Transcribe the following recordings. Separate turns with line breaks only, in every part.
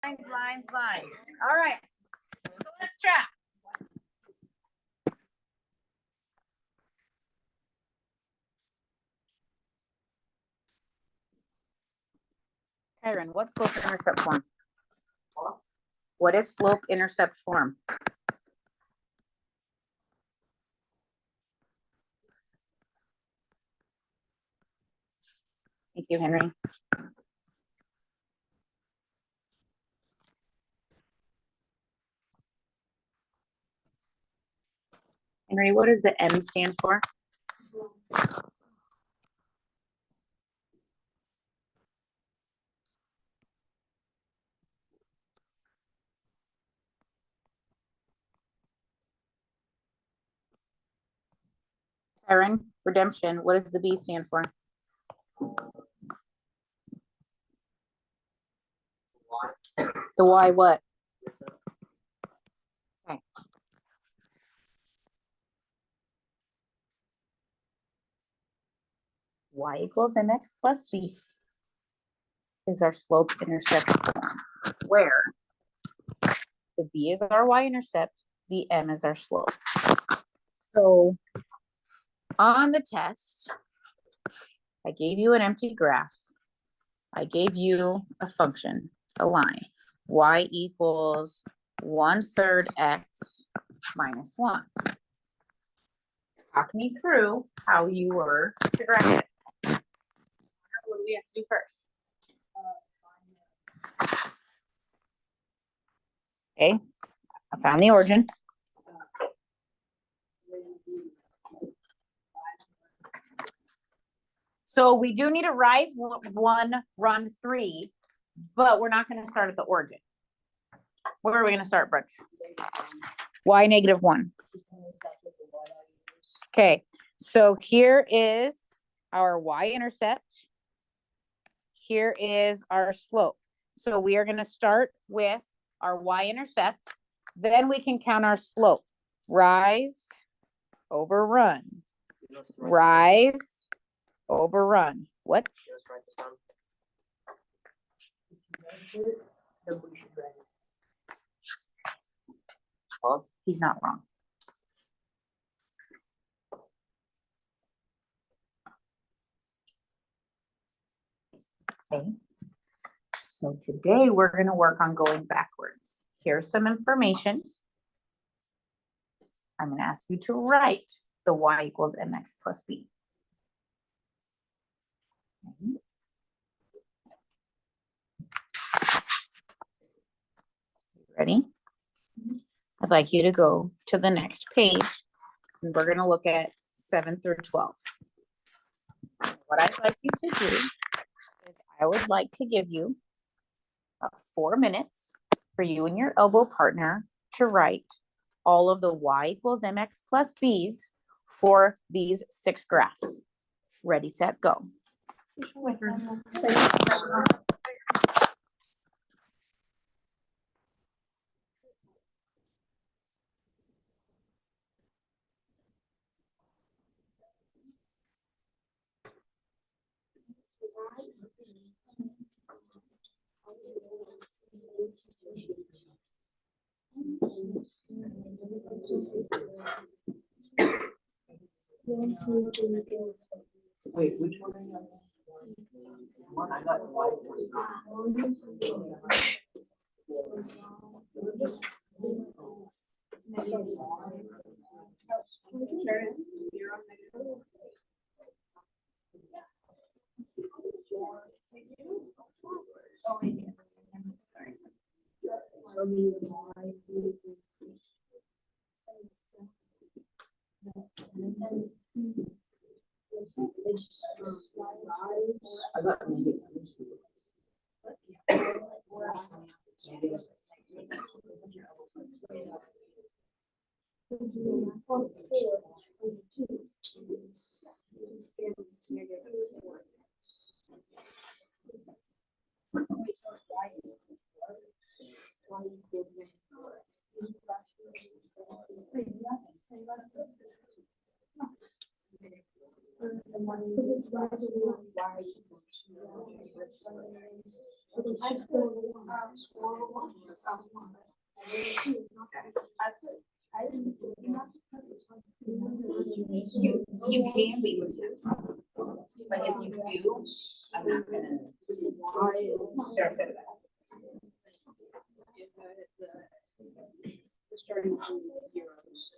Lines. All right, so let's try. Kyron, what's slope-intercept form? What is slope-intercept form? Thank you, Henry. Henry, what does the M stand for? Kyron, redemption, what does the B stand for? The Y what? Okay. Y equals mx plus b is our slope-intercept form, where the b is our y-intercept, the m is our slope. So on the test, I gave you an empty graph. I gave you a function, a line, y equals 1/3 x minus 1. Talk me through how you were to graph it. What do we have to do first? Okay, I found the origin. So we do need to rise 1, run 3, but we're not going to start at the origin. Where are we going to start, Brooks? Y negative 1. Okay, so here is our y-intercept. Here is our slope. So we are going to start with our y-intercept. Then we can count our slope. Rise over run. Rise over run. What? He's not wrong. Okay. So today we're going to work on going backwards. Here's some information. I'm going to ask you to write the y equals mx plus b. Okay. Ready? I'd like you to go to the next page. And we're going to look at 7 through 12. What I'd like you to do is I would like to give you about 4 minutes for you and your elbow partner to write all of the y equals mx plus b's for these 6 graphs. Ready, set, go.
Wait, which one? One I got white. I got
You can be with it. But if you do, I'm not gonna. They're good at that.
Starting from zeros.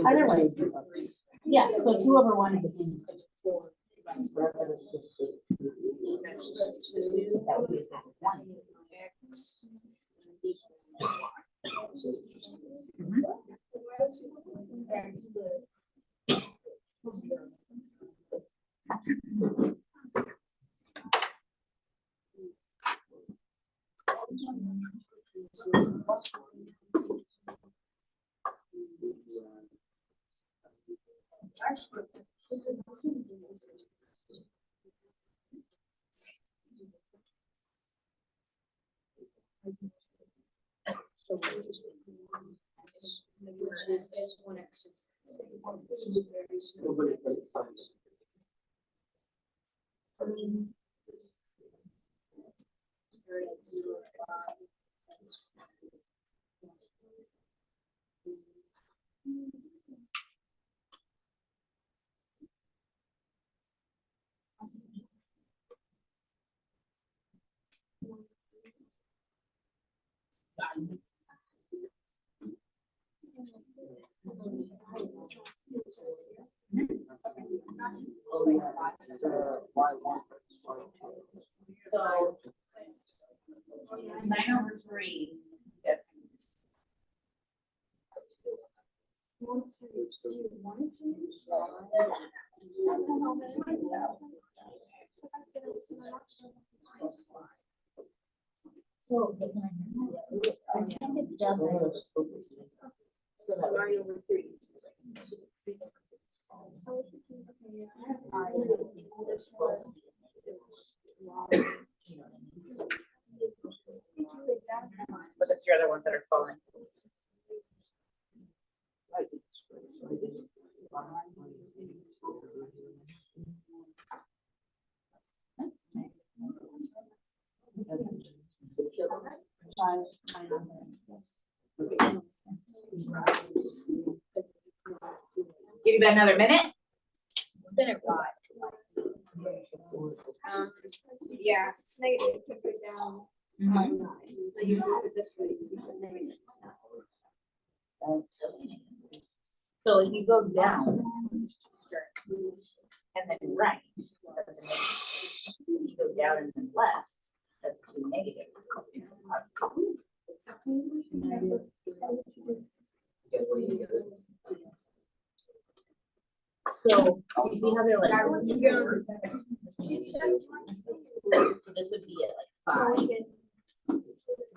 Either way. Yeah, so 2/1 is the same. That would be one. So 9/3. So I think it's done. So that
Nine over three.
But it's your other ones that are falling. Give you about another minute.
Then it rot. Yeah, it's negative, put it down.
Mhm.
Then you move it this way. You put negative.
So if you go down and then right, that's a negative. If you go down and then left, that's two negatives. So you see how they're like. So this would be at like 5.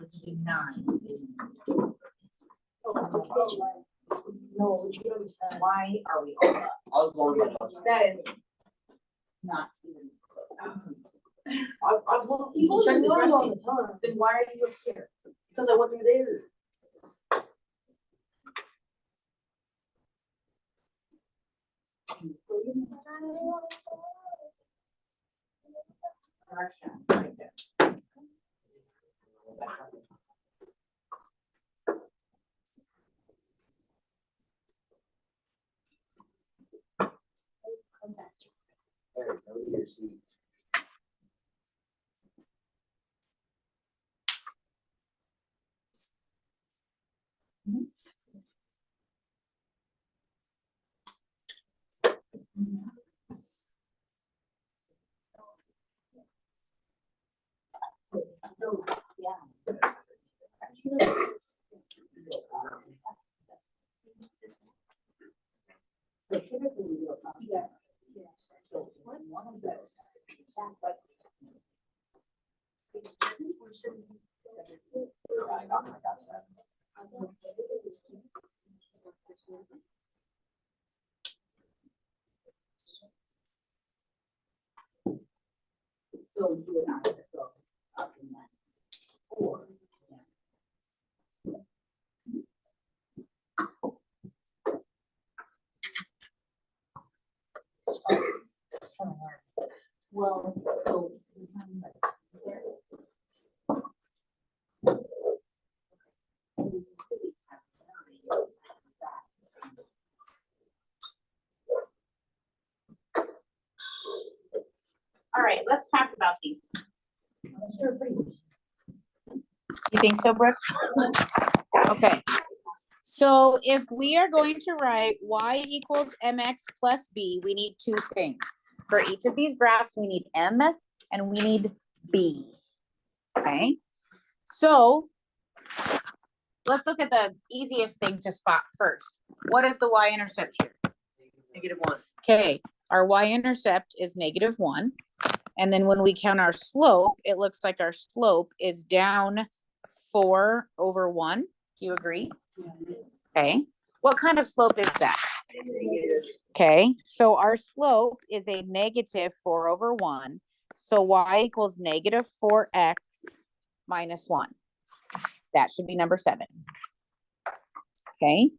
This would be 9.
No,
Why are we all up?
I was going by those.
That is not even close.
I've looked, you check this out all the time,
Then why are you up here?
because I went through there.
Correction, right there.
There, go to your seat. I got 7.
still do it out of it, so, up in that. Or, well, so.
All right, let's talk about these. You think so, Brooke? Okay. So if we are going to write y equals mx plus b, we need two things. For each of these graphs, we need m and we need b. Okay. So let's look at the easiest thing to spot first. What is the y-intercept here?
-1.
Okay, our y-intercept is -1. And then when we count our slope, it looks like our slope is down 4/1. Do you agree? Okay. What kind of slope is that? Okay, so our slope is a -4/1. So y equals -4x minus 1. That should be number 7. Okay.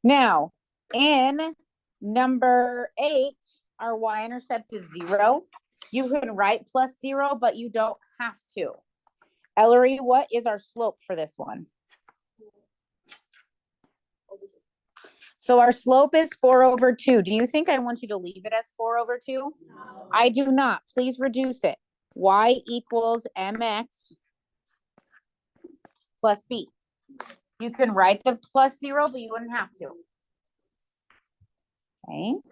Now, in number 8, our y-intercept is 0. You can write +0, but you don't have to. Ellery, what is our slope for this one? So our slope is 4/2. Do you think I want you to leave it as 4/2?
No.
I do not. Please reduce it. Y equals mx plus b. You can write the +0, but you wouldn't have to. Okay.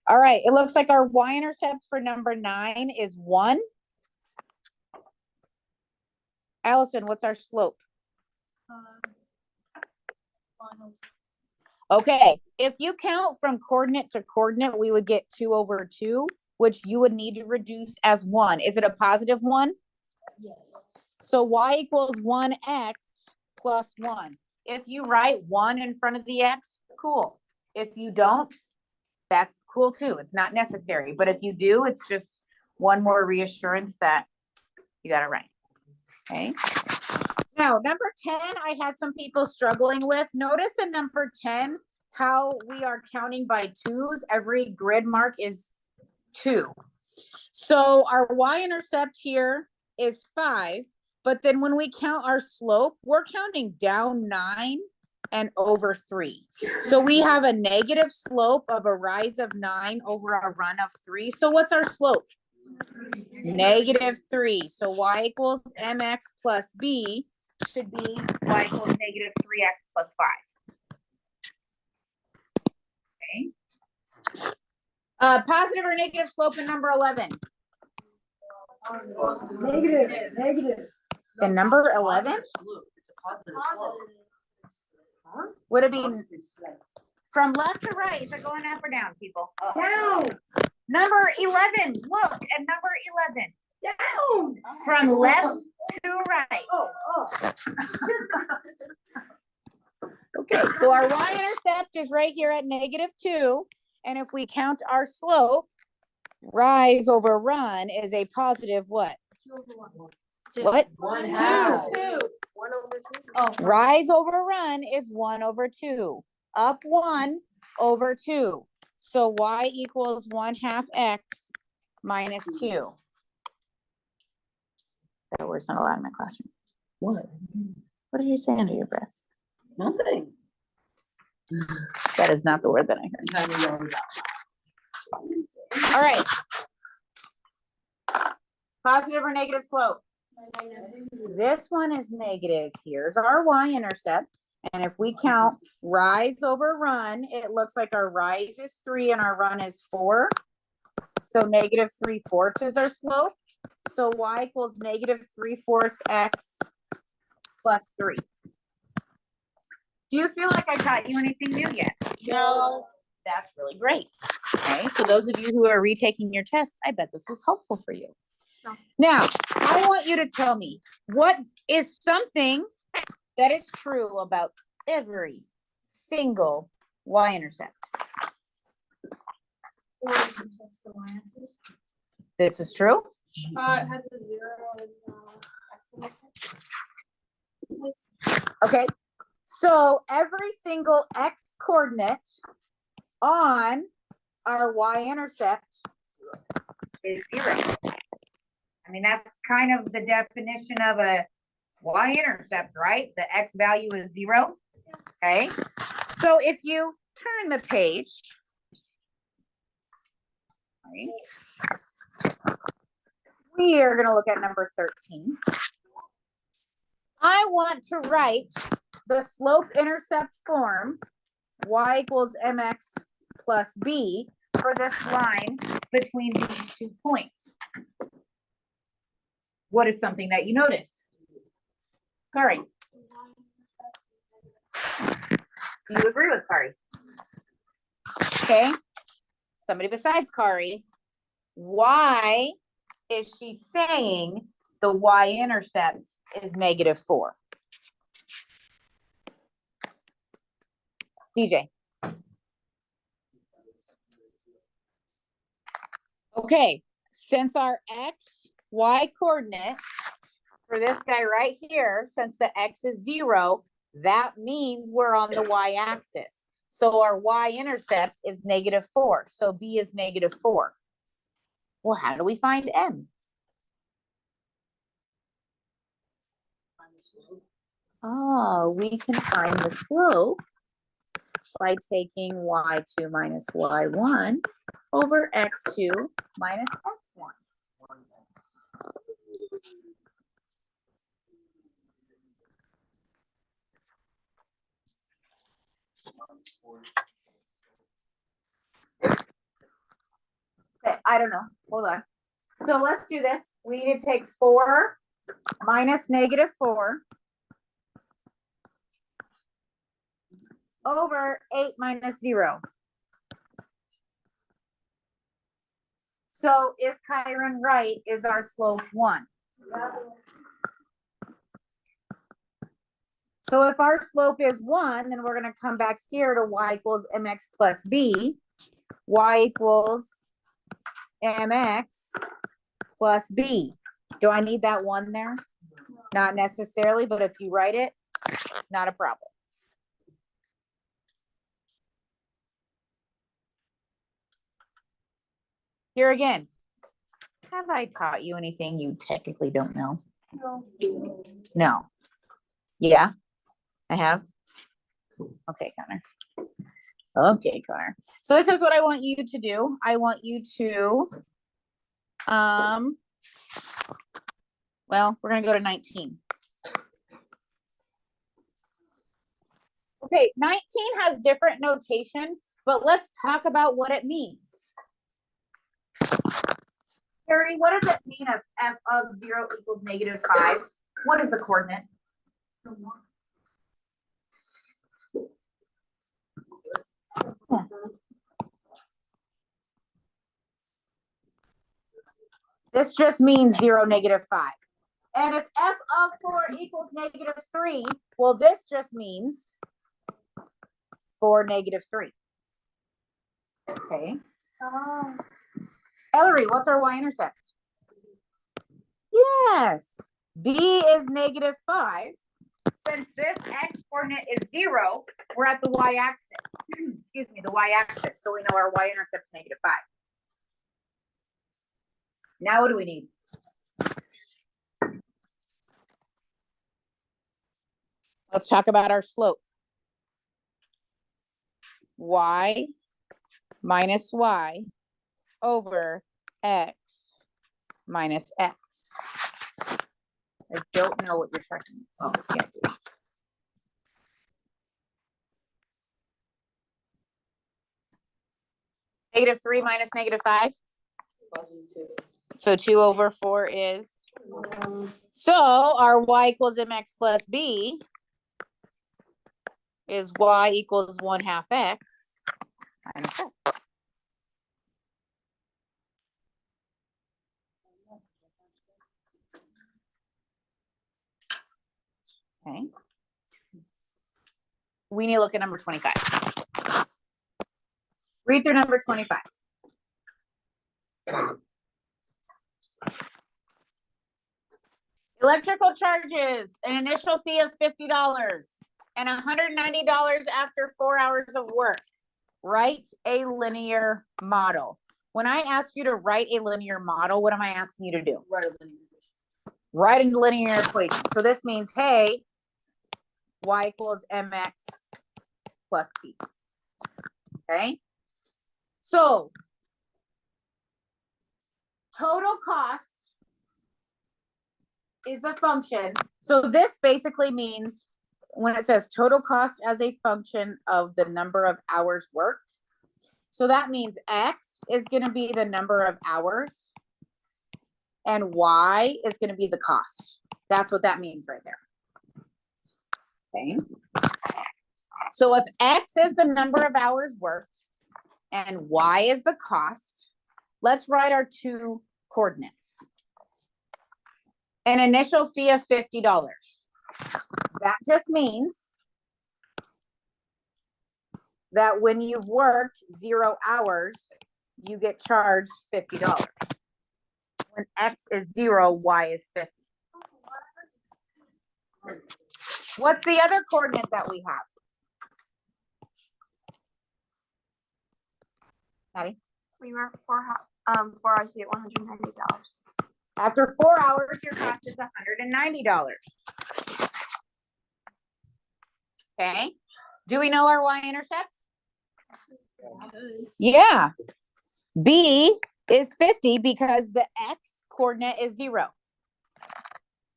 All right, it looks like our y-intercept for number 9 is 1. Allison, what's our slope? Okay, if you count from coordinate to coordinate, we would get 2/2, which you would need to reduce as 1. Is it a positive 1?
Yes.
So y equals 1x plus 1. If you write 1 in front of the x, cool. If you don't, that's cool too. It's not necessary. But if you do, it's just one more reassurance that you got it right. Okay. Now, number 10, I had some people struggling with. Notice in number 10, how we are counting by 2s. Every grid mark is 2. So our y-intercept here is 5. But then when we count our slope, we're counting down 9 and over 3. So we have a negative slope of a rise of 9 over a run of 3. So what's our slope? -3. So y equals mx plus b should be y equals -3x plus 5. Okay. Positive or negative slope in number 11?
Negative.
In number 11?
It's a positive slope.
Would it be from left to right? Is it going up or down, people?
Down.
Number 11. Look at number 11.
Down.
From left to right.
Oh.
Okay, so our y-intercept is right here at -2. And if we count our slope, rise over run is a positive what?
2/1.
What?
1/2.
1/2.
Oh, rise over run is 1/2. Up 1/2. So y equals 1/2 x minus 2. That word's not allowed in my classroom.
What?
What did you say under your breath?
Nothing.
That is not the word that I heard. All right. Positive or negative slope? This one is negative. Here's our y-intercept. And if we count rise over run, it looks like our rise is 3 and our run is 4. So -3/4 is our slope. So y equals -3/4 x plus 3. Do you feel like I taught you anything new yet? No. That's really great. Okay, so those of you who are retaking your test, I bet this was helpful for you.
No.
Now, I want you to tell me, what is something that is true about every single y-intercept? This is true?
It has a 0 and exclamation.
Okay, so every single x coordinate on our y-intercept is 0. I mean, that's kind of the definition of a y-intercept, right? The x value is 0. Okay, so if you turn the page, right, we are going to look at number 13. I want to write the slope-intercept form y equals mx plus b for this line between these 2 points. What is something that you notice? Kari, do you agree with Kari? Okay, somebody besides Kari, why is she saying the y-intercept is -4? DJ. Okay, since our x, y coordinate for this guy right here, since the x is 0, that means we're on the y-axis. So our y-intercept is -4. So b is -4. Well, how do we find m? Oh, we can find the slope by taking y2 minus y1 over x2 minus x1. Okay, I don't know. Hold on. So let's do this. We need to take 4 minus -4 over 8 minus 0. So is Chiron right? Is our slope 1? So if our slope is 1, then we're going to come back here to y equals mx plus b. Y equals mx plus b. Do I need that 1 there? Not necessarily, but if you write it, it's not a problem. Here again, have I taught you anything you technically don't know? No. Yeah, I have. Okay, Connor. Okay, Connor. So this is what I want you to do. I want you to, well, we're gonna go to 19. Okay, 19 has different notation, but let's talk about what it means. Harry, what does it mean if f of 0 equals -5? What is the coordinate? Yeah. This just means 0, -5. And if f of 4 equals -3, well, this just means 4, -3. Okay.
Oh.
Ellery, what's our y-intercept? Yes. B is -5. Since this x coordinate is 0, we're at the y-axis. Excuse me, the y-axis. So we know our y-intercept's -5. Now what do we need? Let's talk about our slope. Y minus y over x minus x. I don't know what you're talking about. Oh, yeah. -3 minus -5. So 2 over 4 is. So our y equals mx plus b is y equals 1/2 x minus x. Okay. We need to look at number 25. Read through number 25. Electrical charges, an initial fee of $50 and $190 after 4 hours of work. Write a linear model. When I ask you to write a linear model, what am I asking you to do? Write a linear equation. So this means, hey, y equals mx plus b. Okay. So total cost is the function. So this basically means when it says total cost as a function of the number of hours worked. So that means X is going to be the number of hours and Y is going to be the cost. That's what that means right there. Okay. So if X is the number of hours worked and Y is the cost, let's write our two coordinates. An initial fee of $50. That just means that when you've worked 0 hours, you get charged $50. When X is 0, Y is 50. What's the other coordinate that we have? Patty?
We work 4 hours to get $190.
After 4 hours, your cost is $190. Okay. Do we know our y-intercept? Yeah. B is 50 because the x coordinate is 0.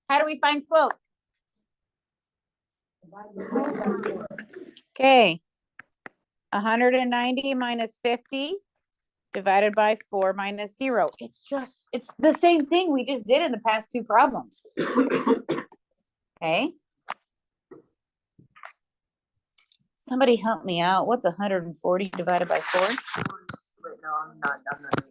How do we find slope? Okay. 190 minus 50 divided by 4 minus 0. It's the same thing we just did in the past two problems. Okay. Somebody help me out. What's 140 divided by 4?
Wait, no, I'm not done that.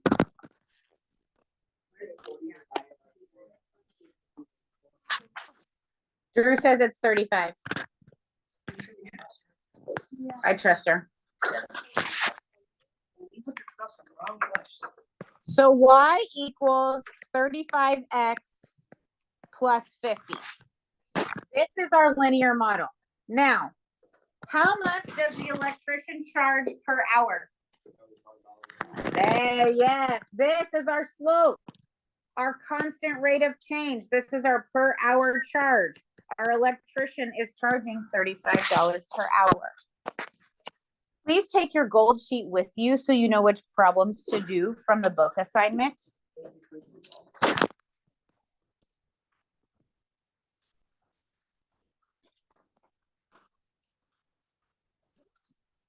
Drew says it's 35. I trust her. So y equals 35x plus 50. This is our linear model. Now, how much does the electrician charge per hour? Yes, this is our slope, our constant rate of change. This is our per hour charge. Our electrician is charging $35 per hour. Please take your gold sheet with you so you know which problems to do from the book assignment.